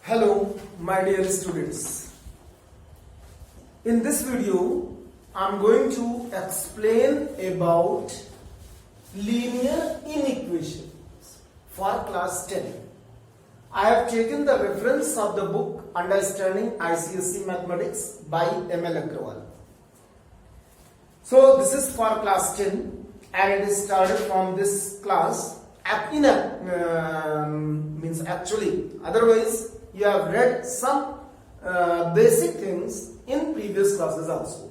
Hello, my dear students. In this video, I am going to explain about linear inequations for class 10. I have taken the reference of the book Understanding ICSE Mathematics by M.L. Agrawal. So this is for class 10 and it is started from this class. Means actually, otherwise you have read some basic things in previous classes also.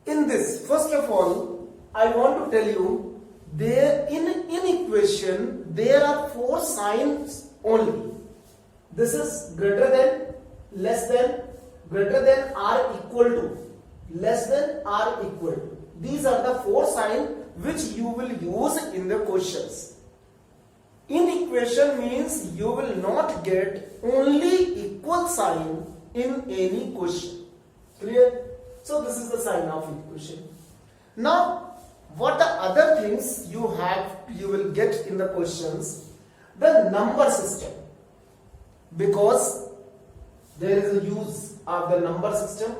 In this, first of all, I want to tell you, in equation there are four signs only. This is greater than, less than, greater than or equal to, less than or equal to. These are the four signs which you will use in the questions. In equation means you will not get only equal sign in any question. Clear? So this is the sign of equation. Now, what the other things you will get in the questions? The number system. Because there is a use of the number system.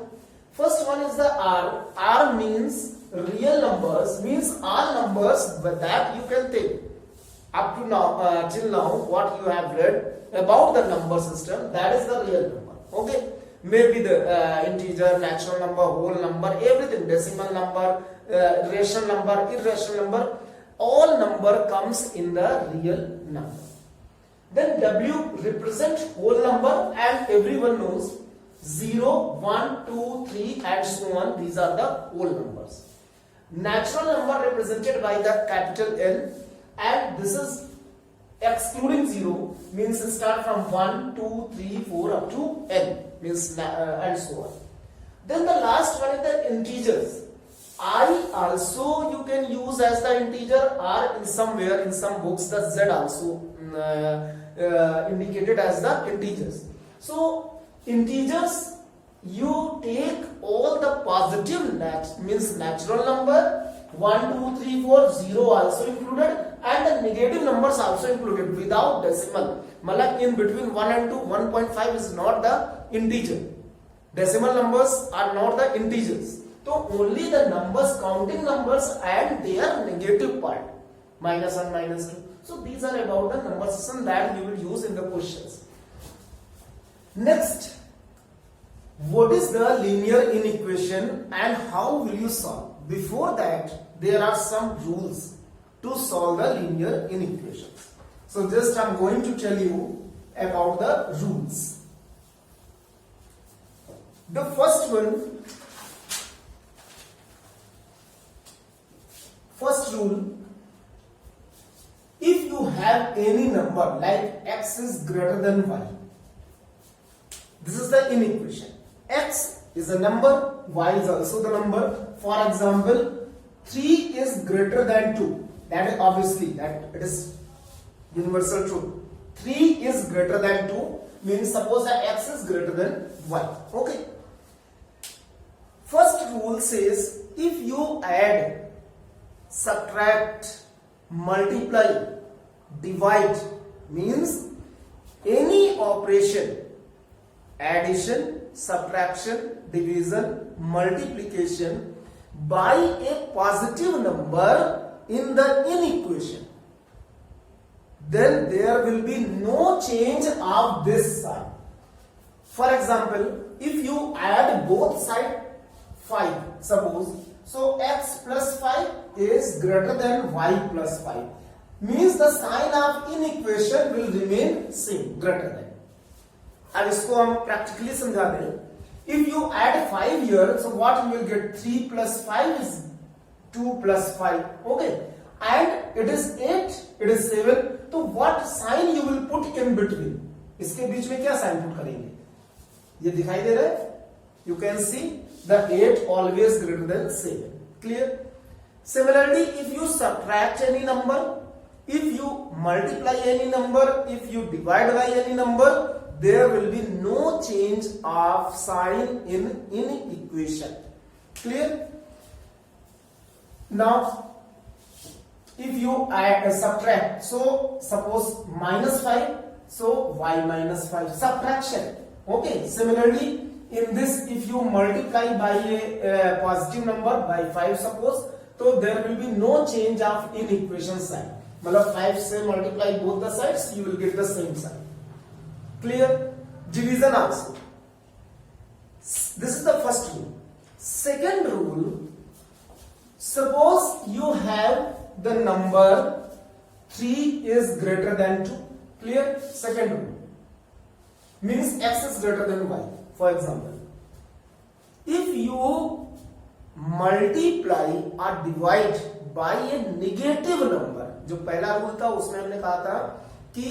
First one is the R. R means real numbers, means all numbers that you can take. Up to now, till now, what you have read about the number system, that is the real number. Okay, maybe the integer, natural number, whole number, everything, decimal number, rational number, irrational number, all number comes in the real number. Then W represents whole number, and everyone knows 0, 1, 2, 3 and so on. These are the whole numbers. Natural number represented by the capital N, and this is excluding 0, means start from 1, 2, 3, 4 up to N, means and so on. Then the last one is the integers. I also you can use as the integer, or in somewhere in some books the Z also indicated as the integers. So integers, you take all the positive means natural number 1, 2, 3, 4, 0 also included, and the negative numbers also included without decimal. Malak in between 1 and 2, 1.5 is not the integer. Decimal numbers are not the integers. So only the numbers, counting numbers and their negative part, minus 1, minus 2. So these are about the number system that you will use in the questions. Next, what is the linear inequation and how will you solve? Before that, there are some rules to solve the linear inequations. So just I am going to tell you about the rules. The first rule, if you have any number like x is greater than y, this is the inequation. X is a number, y is also the number. For example, 3 is greater than 2. That is obviously that it is universal truth. 3 is greater than 2 means suppose that x is greater than y. Okay. First rule says if you add, subtract, multiply, divide, means any operation, addition, subtraction, division, multiplication by a positive number in the inequation, then there will be no change of this sign. For example, if you add both sides 5, suppose, so x plus 5 is greater than y plus 5, means the sign of inequation will remain same, greater than. अब इसको हम practically समझा दें. If you add 5 here, so what you will get? 3 plus 5 is 2 plus 5. Okay, and it is 8, it is 7. So what sign you will put in between? इसके बीच में क्या sign put करेंगे? ये दिखाई दे रहा है? You can see the 8 always greater than 7. Clear? Similarly, if you subtract any number, if you multiply any number, if you divide by any number, there will be no change of sign in equation. Clear? Now, if you subtract, so suppose minus 5 so y minus 5, subtraction. Okay, similarly in this, if you multiply by a positive number by 5 suppose, so there will be no change of in equation sign. मतलब 5 से multiply both the sides, you will get the same sign. Clear? Division also. This is the first rule. Second rule, suppose you have the number 3 is greater than 2. Clear? Second rule means x is greater than y. For example, if you multiply or divide by a negative number, जो पहला rule था उसमें हमने कहा था कि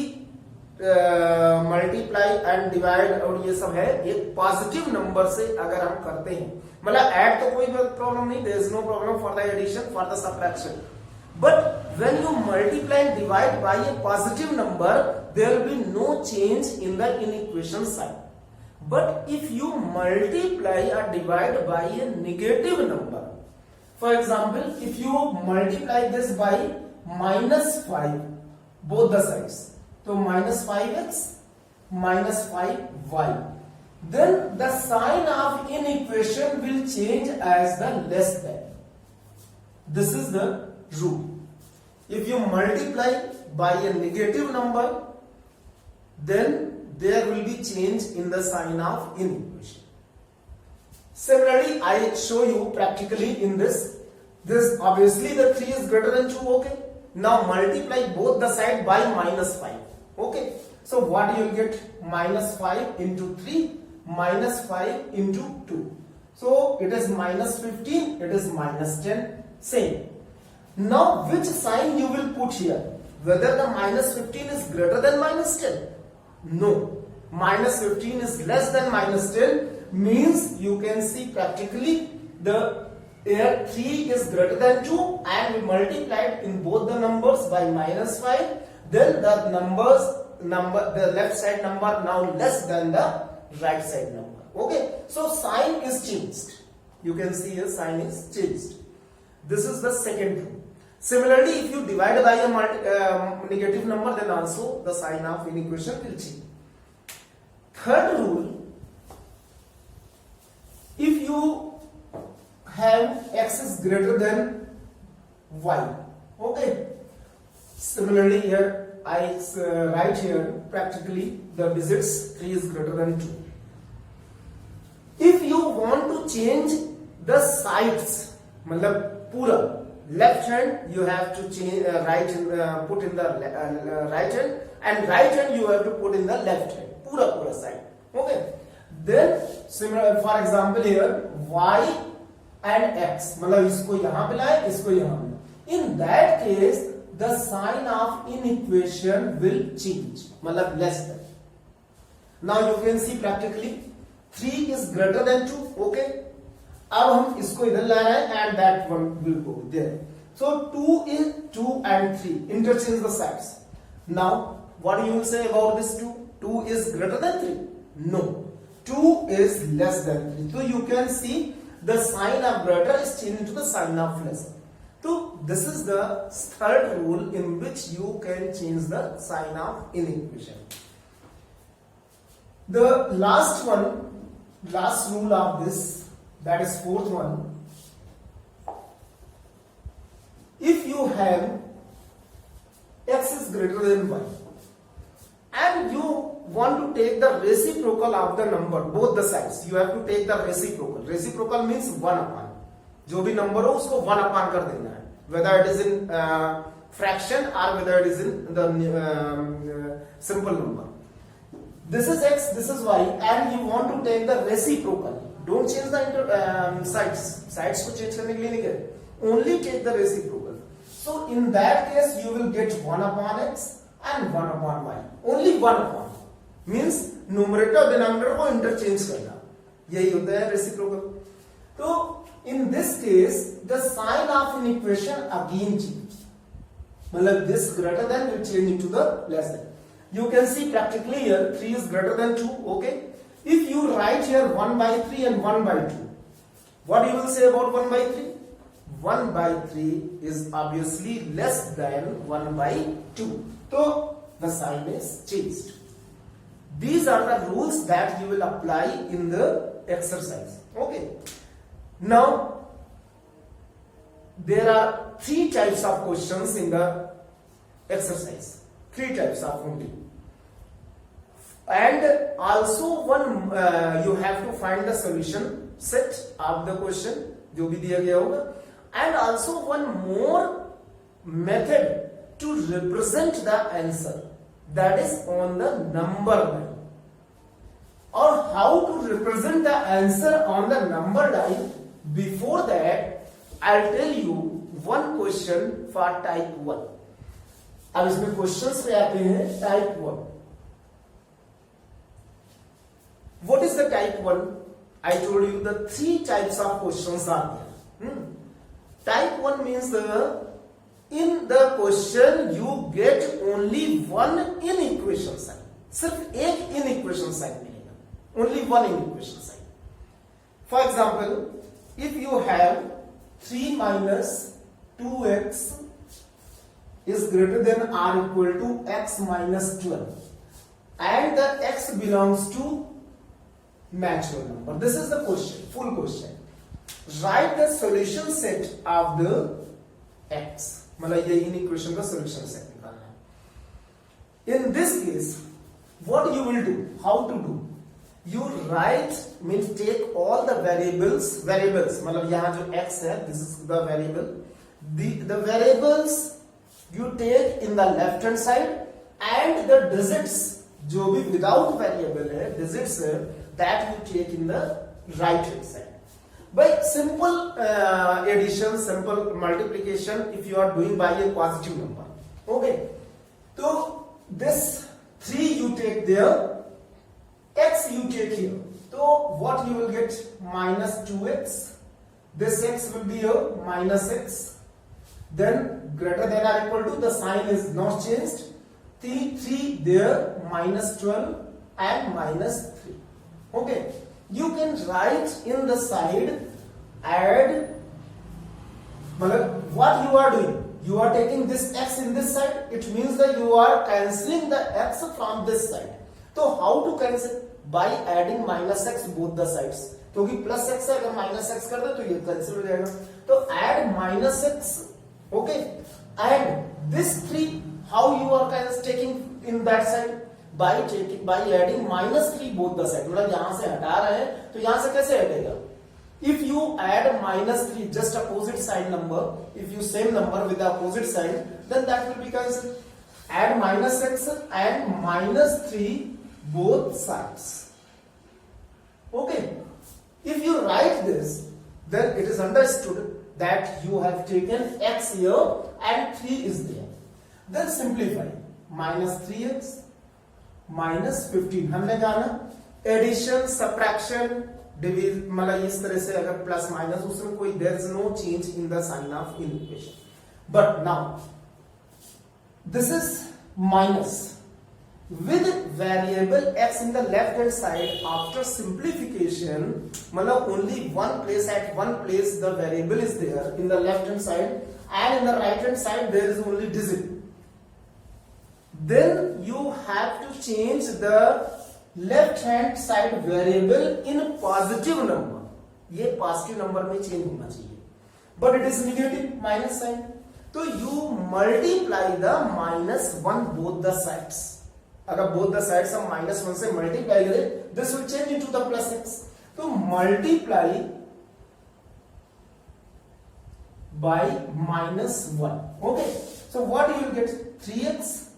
multiply and divide और ये सब है एक पॉजिटिव नंबर से अगर हम करते हैं, मतलब ऐड तो कोई प्रॉब्लम नहीं, there is no problem for the addition for the subtraction, but when you multiply and divide by a positive number, there will be no change in the inequation sign. But if you multiply or divide by a negative number, for example, if you multiply this by minus 5 both the sides, so minus 5x minus 5y, then the sign of inequation will change as the less than. This is the rule. If you multiply by a negative number, then there will be change in the sign of inequation. Similarly, I show you practically in this. This obviously the 3 is greater than 2. Okay. Now multiply both the side by minus 5. Okay. So what you will get? Minus 5 into 3 minus 5 into 2. So it is minus 15. It is minus 10. Same. Now which sign you will put here? Whether the minus 15 is greater than minus 10? No. Minus 15 is less than minus 10 means you can see practically the here 3 is greater than 2 and we multiplied in both the numbers by minus 5, then the the left side number now less than the right side number. Okay, so sign is changed. You can see here sign is changed. This is the second rule. Similarly, if you divide by a negative number, then also the sign of inequation will change. Third rule, if you have x is greater than y, okay. Similarly, here I write here practically the digits 3 is greater than 2. If you want to change the sides, मतलब पूरा left hand you have to change put in the right hand, and right hand you have to put in the left hand, पूरा side. Okay, then similar, for example here y and x, मतलब इसको यहाँ पे लाए, इसको यहाँ पे, in that case the sign of inequation will change, मतलब less than. Now you can see practically 3 is greater than 2. Okay, अब हम इसको इधर ला रहे हैं and that one will go there. So 2 and 3 interchange the sides. Now what you will say about this 2? 2 is greater than 3? No, 2 is less than 3. So you can see the sign of greater is changed to the sign of less. So this is the third rule in which you can change the sign of inequation. The last rule of this, that is fourth one. If you have x is greater than y and you want to take the reciprocal of the number, both the sides, you have to take the reciprocal. Reciprocal means 1 upon. जो भी number हो उसको 1 upon कर देना है, whether it is in fraction or whether it is in the simple number. This is x, this is y, and you want to take the reciprocal. Don't change the sides. Sides को change करने के लिए नहीं करें. Only take the reciprocal. So in that case you will get 1 upon x and 1 upon y. Only 1 upon means numerator और denominator को interchange करना. यही होता है reciprocal. तो in this case the sign of an equation again change. मतलब this greater than will change into the less than. You can see practically here 3 is greater than 2. Okay. If you write here 1 by 3 and 1 by 2, what you will say about 1 by 3? 1 by 3 is obviously less than 1 by 2. So the sign is changed. These are the rules that you will apply in the exercise. Okay. Now there are 3 types of questions in the exercise. 3 types of only. And also one you have to find the solution set of the question जो भी दिया गया होगा, and also one more method to represent the answer, that is on the number line. Or how to represent the answer on the number line, before that I'll tell you one question for type 1. अब इसमें questions पे आते हैं type 1. What is the type 1? I told you the 3 types of questions are there. Type 1 means in the question you get only one inequation sign. सिर्फ एक inequation sign मिलेगा. Only one inequation sign. For example, if you have 3 minus 2x is greater than or equal to x minus 12, and the x belongs to natural number. This is the question, full question. Write the solution set of the x. मतलब ये equation का solution set निकालना है. In this case, what you will do? How to do? You write, means take all the variables. मतलब यहाँ जो x है, this is the variable. The variables you take in the left hand side, and the digits जो भी without variable है, digits है, that you take in the right hand side. By simple addition, simple multiplication, if you are doing by a positive number. Okay. So this 3 you take there, x you take here. So what you will get? Minus 2x. This x will be here, minus x. Then greater than or equal to, the sign is not changed. 3 there, minus 12 and minus 3. Okay, you can write in the side, add, what you are doing, you are taking this x in this side, it means that you are cancelling the x from this side. So how to cancel? By adding minus x both the sides. क्योंकि plus x है, अगर minus x कर दो तो ये cancel हो जाएगा. तो add minus x, okay, and this 3, how you are taking in that side? By adding minus 3 both the side. मतलब यहां से हटा रहे हैं तो यहां से कैसे हटेगा? If you add minus 3, just opposite sign number, if you same number with the opposite sign, then that will be cancelled. Add minus x and minus 3 both sides. Okay. If you write this, then it is understood that you have taken x here and 3 is there. Then simplify. Minus 3x minus 15. हमने कहा ना, addition, subtraction, division, मतलब इस तरह से अगर plus minus, उसमें कोई there is no change in the sign of equation. But now this is minus with variable x in the left hand side. After simplification, मतलब only one place, at one place the variable is there in the left hand side, and in the right hand side there is only digit. Then you have to change the left hand side variable in positive number. ये positive number में change होना चाहिए, but it is negative, minus sign. तो you multiply the minus 1 both the sides. अगर both the sides हम minus 1 से multiply करें, this will change into the plus x. तो multiply by minus 1. Okay. So what you will get? 3x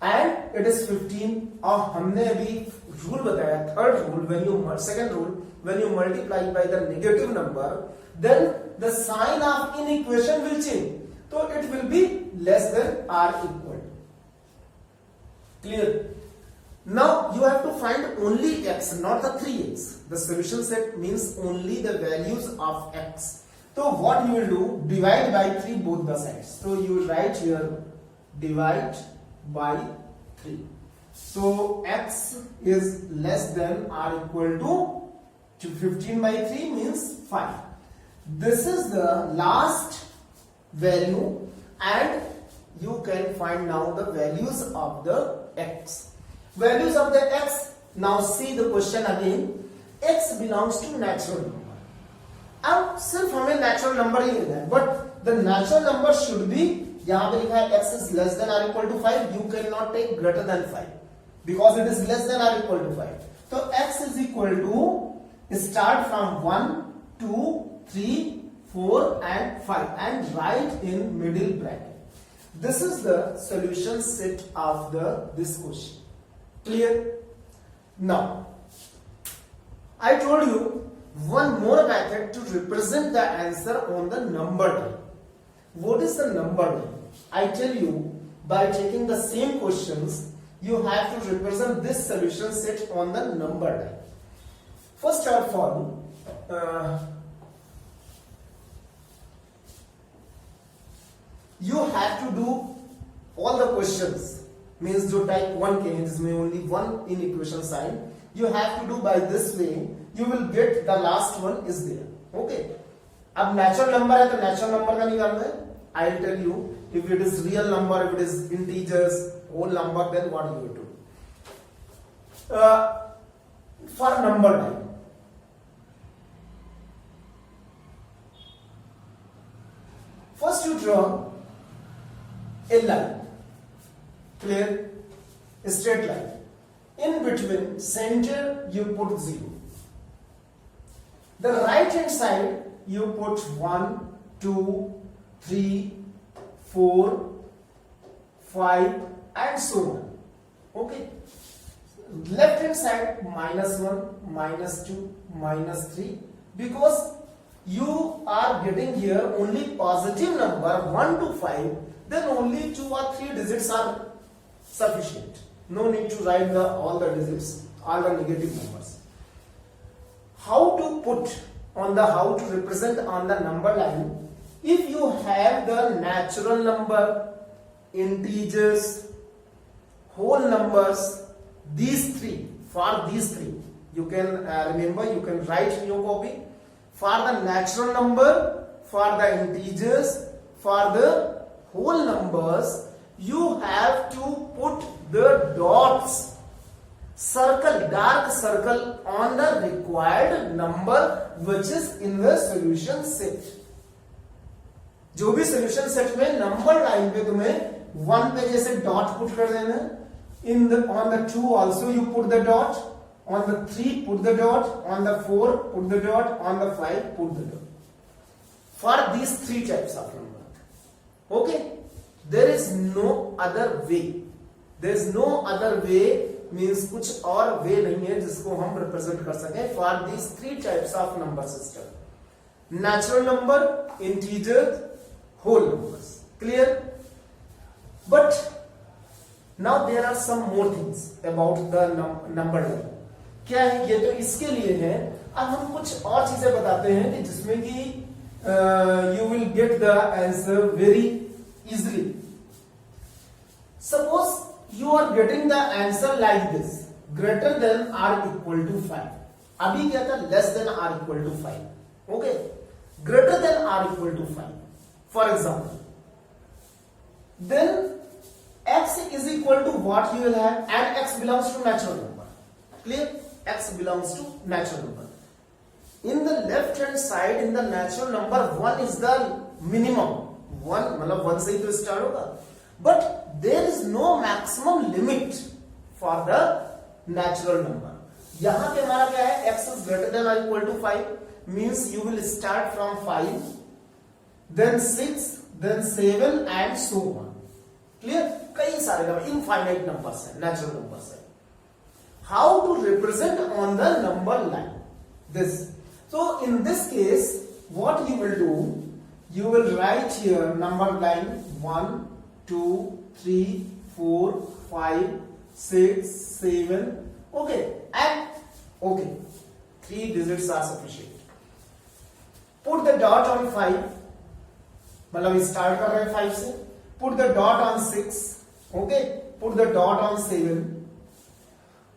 and it is 15. और हमने अभी rule बताया, third rule, second rule, when you multiply by the negative number, then the sign of inequation will change. So it will be less than or equal. Clear? Now you have to find only x, not the 3x. The solution set means only the values of x. So what you will do? Divide by 3 both the sides. So you will write here divide by 3. So x is less than or equal to 15 by 3 means 5. This is the last value, and you can find now the values of the x. values of the x. Now see the question again. x belongs to natural number. अब सिर्फ हमें natural number ही लेना है, but the natural number should be, यहां पे लिखा है x is less than or equal to 5, you cannot take greater than 5 because it is less than or equal to 5. तो x is equal to start from 1, 2, 3, 4 and 5 and write in middle bracket. This is the solution set of this question. Clear? Now I told you one more method to represent the answer on the number line. What is the number line? I tell you, by taking the same questions, you have to represent this solution set on the number line. First of all, you have to do all the questions, means जो type 1 के हैं जिसमें only one inequation sign, you have to do by this way. You will get the last one is there. Okay. अब natural number है तो natural number का निकालना है. I will tell you if it is real number, if it is integers, whole number, then what you will do. For number line, first you draw a line, clear, a straight line. In between center you put 0. The right hand side you put 1, 2, 3, 4, 5 and so on. Okay. Left hand side -1, -2, -3, because you are getting here only positive number 1 to 5, then only 2 or 3 digits are sufficient. No need to write all the digits, all the negative numbers. How to put on how to represent on the number line? If you have the natural number, integers, whole numbers, these three, for these three, you can remember, you can write in your copy. For the natural number, for the integers, for the whole numbers, you have to put the dots, circle, dark circle on the required number which is in the solution set. जो भी solution set में number line पे तुम्हें 1 पे जैसे dot put कर देना, in the on the 2 also you put the dot, on the 3 put the dot, on the 4 put the dot, on the 5 put the dot. For these 3 types of number. Okay, there is no other way. There is no other way means कुछ और वे नहीं है जिसको हम represent कर सकें for these 3 types of number system. Natural number, integer, whole numbers. Clear? But now there are some more things about the number line. क्या है ये? तो इसके लिए है, अब हम कुछ और चीजें बताते हैं कि जिसमें कि you will get the answer very easily. Suppose you are getting the answer like this, greater than or equal to 5. अभी क्या था? less than or equal to 5. Okay, greater than or equal to 5. For example, then x is equal to what you will have, and x belongs to natural number. Clear? X belongs to natural number. In the left hand side, in the natural number, 1 is the minimum. 1 मतलब 1 से ही तो start होगा. But there is no maximum limit for the natural number. यहां पे हमारा क्या है? x is greater than or equal to 5 means you will start from 5, then 6, then 7 and so on. Clear? कई सारे नंबर, infinite numbers है, natural numbers है. How to represent on the number line? This. So in this case, what you will do? You will write here number line 1, 2, 3, 4, 5, 6, 7. Okay, and okay, 3 digits are sufficient. Put the dot on 5. मतलब start कर रहे हैं 5 से. Put the dot on 6. Okay, put the dot on 7.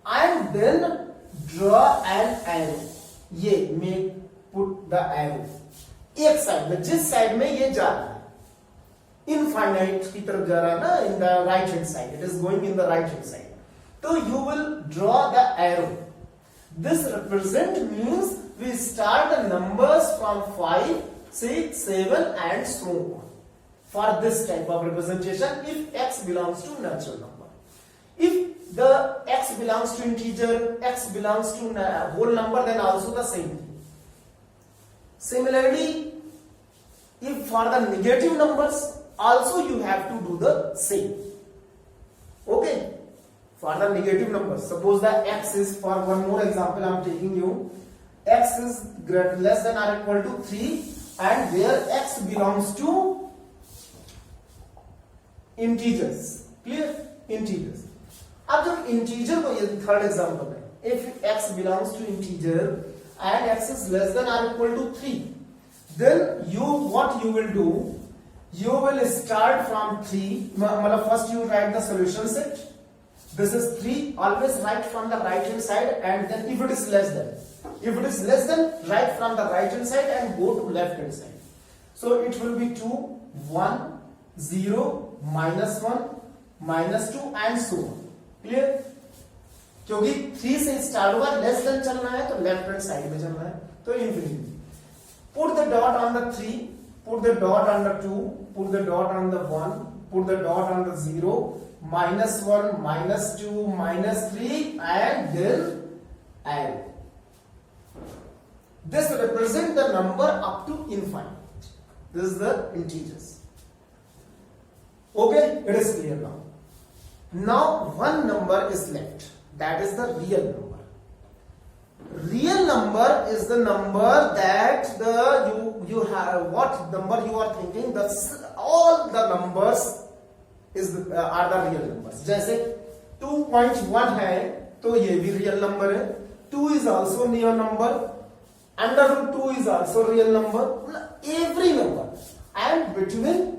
And then draw an arrow. ये make put the arrow. एक side में, जिस side में ये जा रहा है, इनफाइनाइट की तरफ जा रहा है ना, in the right hand side, it is going in the right hand side. तो you will draw the arrow. This represent means we start the numbers from 5, 6, 7 and so on. For this type of representation, if x belongs to natural number. If the x belongs to integer, x belongs to whole number, then also the same thing. Similarly, if for the negative numbers, also you have to do the same. Okay? For the negative numbers, suppose the x is, for one more example I am taking you, x is less than or equal to 3 and where x belongs to integers. Clear? Integers. अब जब integer को, ये third example है, if x belongs to integer and x is less than or equal to 3, then what you will do, you will start from 3, मतलब first you write the solution set. This is 3, always write from the right hand side, and then if it is less than, write from the right hand side and go to left hand side. So it will be 2, 1, 0, minus 1, minus 2 and so on. Clear? क्योंकि 3 से start हुआ, less than चलना है तो left hand side में चलना है, तो infinity. Put the dot on the 3, put the dot on the 2, put the dot on the 1, put the dot on the 0, minus 1, minus 2, minus 3 and then arrow. This represents the number up to infinite. This is the integers. Okay, it is clear now. Now one number is left, that is the real number. Real number is the number that you have, what number you are thinking, all the numbers are the real numbers. जैसे 2.1 है तो ये भी real number है, 2 is also real number, under root 2 is also real number, every number. And between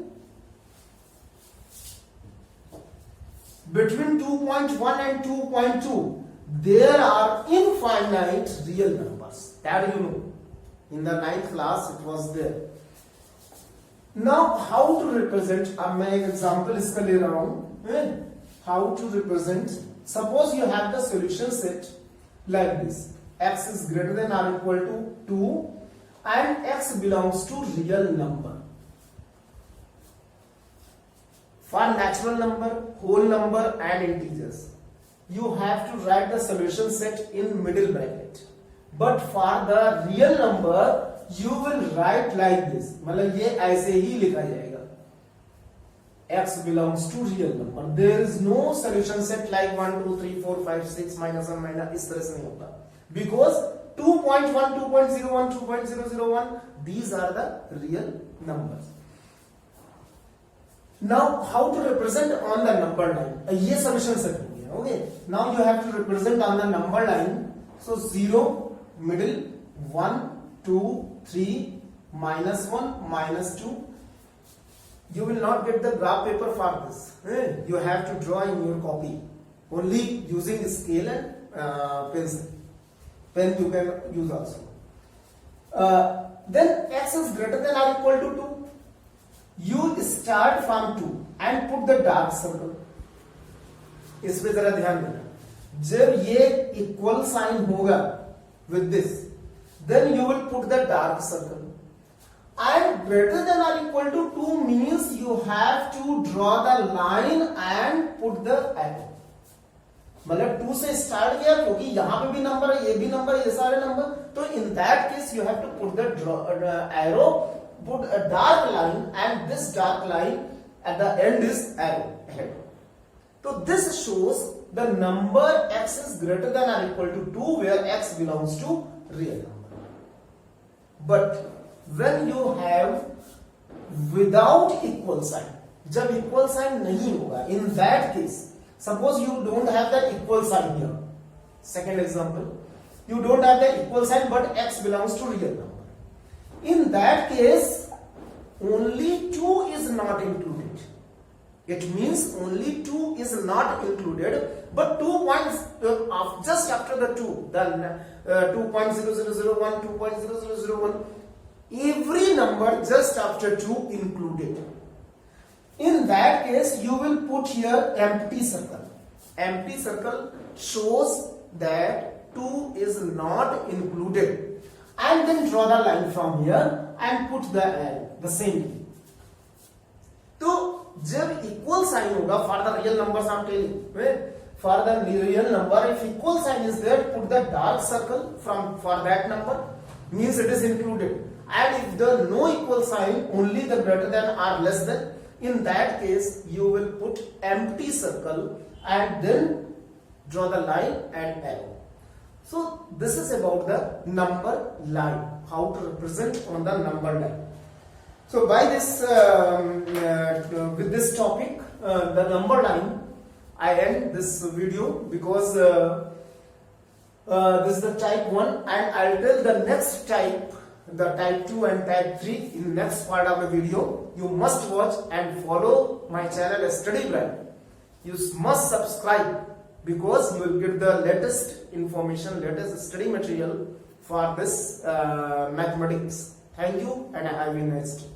2.1 and 2.2 there are infinite real numbers, that you know. In the 9th class it was there. Now how to represent, अब मैं एक example इसका ले रहा हूँ. How to represent, suppose you have the solution set like this, x is greater than or equal to 2 and x belongs to real number. For natural number, whole number and integers, you have to write the solution set in middle bracket. But for the real number, you will write like this. मतलब ये ऐसे ही लिखा जाएगा. X belongs to real number. There is no solution set like 1, 2, 3, 4, 5, 6, minus 1, minus, इस तरह से नहीं होता. Because 2.1, 2.01, 2.001, these are the real numbers. Now how to represent on the number line? ये solution set हो गया. Okay. Now you have to represent on the number line. So 0, middle, 1, 2, 3, minus 1, minus 2. You will not get the graph paper for this. You have to draw in your copy. Only using scale and pencil. Pen you can use also. Then x is greater than or equal to 2. You start from 2 and put the dark circle. इस पे जरा ध्यान देना. जब ये equal sign होगा with this, then you will put the dark circle. And greater than or equal to 2 means you have to draw the line and put the arrow. मतलब 2 से स्टार्ट किया क्योंकि यहाँ पे भी नंबर है, ये भी नंबर, ये सारे नंबर, तो in that case you have to put the arrow, put a dark line, and this dark line at the end is arrow ahead. So this shows the number x is greater than or equal to 2 where x belongs to real number. But when you have without equal sign, जब equal sign नहीं होगा, in that case, suppose you don't have the equal sign here. Second example, you don't have the equal sign but x belongs to real number. In that case, only 2 is not included. It means only 2 is not included, but 2 points just after the 2, then 2.0001, 2.0001, every number just after 2 included. In that case, you will put here empty circle. empty circle shows that 2 is not included, and then draw the line from here and put the L, the same thing. तो जब equal sign होगा for the real numbers I am telling, for the real number if equal sign is there put the dark circle from for that number means it is included, and if the no equal sign only the greater than or less than, in that case you will put empty circle and then draw the line and arrow. So this is about the number line, how to represent on the number line. So by this with this topic the number line, I end this video because this is the type 1, and I'll tell the next type, the type 2 and type 3 in next part of the video. You must watch and follow my channel Study Brand. You must subscribe because you will get the latest information, latest study material for this mathematics. Thank you and have a nice day.